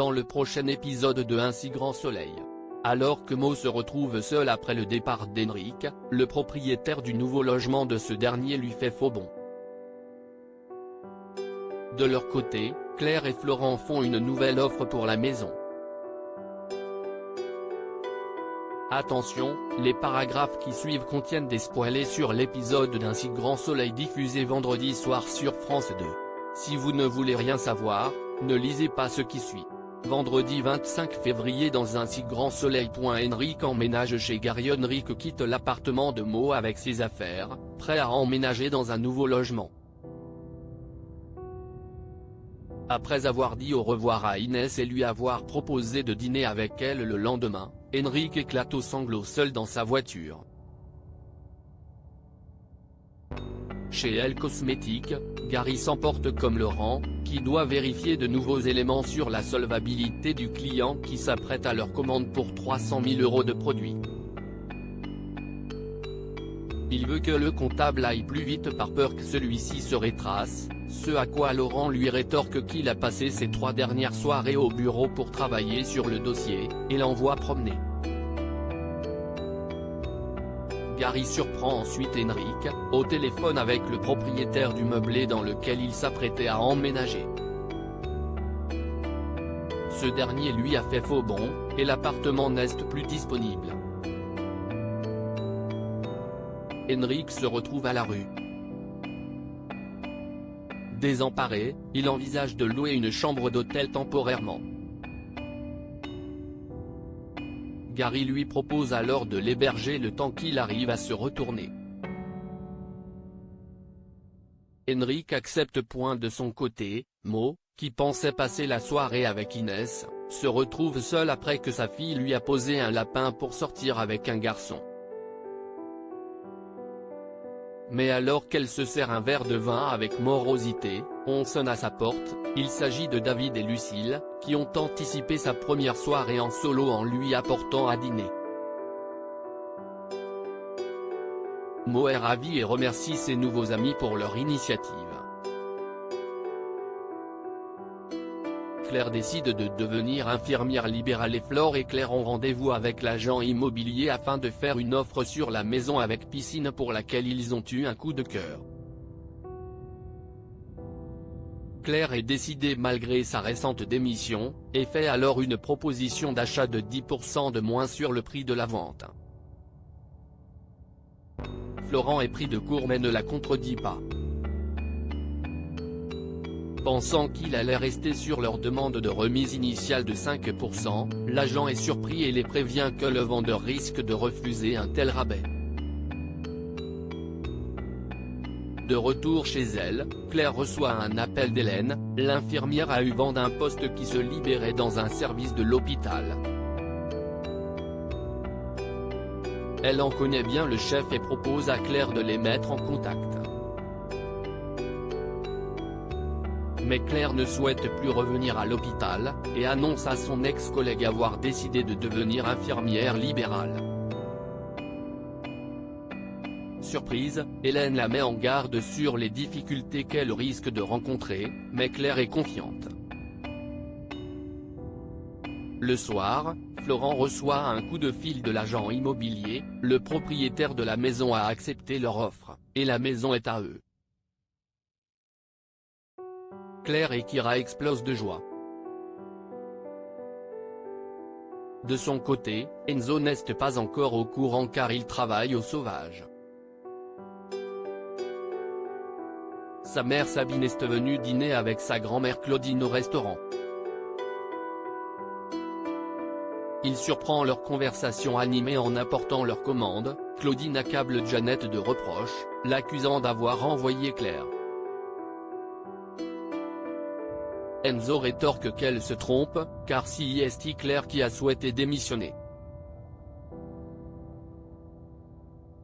dans le prochain épisode de Un si grand soleil. Alors que Mo se retrouve seul après le départ d'Henrik, le propriétaire du nouveau logement de ce dernier lui fait faux bond. De leur côté, Claire et Florent font une nouvelle offre pour la maison. Attention, les paragraphes qui suivent contiennent des spoilers sur l'épisode d'Un si grand soleil diffusé vendredi soir sur France 2. Si vous ne voulez rien savoir, ne lisez pas ce qui suit. Vendredi 25 février dans Un si grand soleil. Henrik emménage chez Gary. Henrik quitte l'appartement de Mo avec ses affaires, prêt à emménager dans un nouveau logement. Après avoir dit au revoir à Inès et lui avoir proposé de dîner avec elle le lendemain, Henrik éclate aux sanglots seul dans sa voiture. Chez Elle Cosmétiques, Gary s'emporte comme Laurent, qui doit vérifier de nouveaux éléments sur la solvabilité du client qui s'apprête à leur commande pour 300 000 € de produits. Il veut que le comptable aille plus vite par peur que celui-ci se rétrace, ce à quoi Laurent lui rétorque qu'il a passé ses 3 dernières soirées au bureau pour travailler sur le dossier, et l'envoie promener. Gary surprend ensuite Henrik, au téléphone avec le propriétaire du meublé dans lequel il s'apprêtait à emménager. Ce dernier lui a fait faux bond, et l'appartement n'est plus disponible. Henrik se retrouve à la rue. Désemparé, il envisage de louer une chambre d'hôtel temporairement. Gary lui propose alors de l'héberger le temps qu'il arrive à se retourner. Henrik accepte. De son côté, Mo, qui pensait passer la soirée avec Inès, se retrouve seul après que sa fille lui a posé un lapin pour sortir avec un garçon. Mais alors qu'elle se sert un verre de vin avec morosité, on sonne à sa porte. Il s'agit de David et Lucille, qui ont anticipé sa première soirée en solo en lui apportant à dîner. Mo est ravi et remercie ses nouveaux amis pour leur initiative. Claire décide de devenir infirmière libérale et Flore et Claire ont rendez-vous avec l'agent immobilier afin de faire une offre sur la maison avec piscine pour laquelle ils ont eu un coup de cœur. Claire est décidée malgré sa récente démission, et fait alors une proposition d'achat de 10% de moins sur le prix de la vente. Florent est pris de court mais ne la contredit pas. Pensant qu'il allait rester sur leur demande de remise initiale de 5%, l'agent est surpris et les prévient que le vendeur risque de refuser un tel rabais. De retour chez elle, Claire reçoit un appel d'Hélène, l'infirmière à eu vent d'un poste qui se libérait dans un service de l'hôpital. Elle en connaît bien le chef et propose à Claire de les mettre en contact. Mais Claire ne souhaite plus revenir à l'hôpital, et annonce à son ex-collègue avoir décidé de devenir infirmière libérale. Surprise, Hélène la met en garde sur les difficultés qu'elle risque de rencontrer, mais Claire est confiante. Le soir, Florent reçoit un coup de fil de l'agent immobilier. Le propriétaire de la maison a accepté leur offre, et la maison est à eux. Claire et Kira explosent de joie. De son côté, Enzo n'est pas encore au courant car il travaille au sauvage. Sa mère Sabine est venue dîner avec sa grand-mère Claudine au restaurant. Il surprend leur conversation animée en apportant leur commande. Claudine accable Janet de reproches, l'accusant d'avoir envoyé Claire. Enzo rétorque qu'elle se trompe, car c'est Claire qui a souhaité démissionner.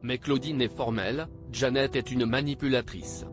Mais Claudine est formelle, Janet est une manipulatrice.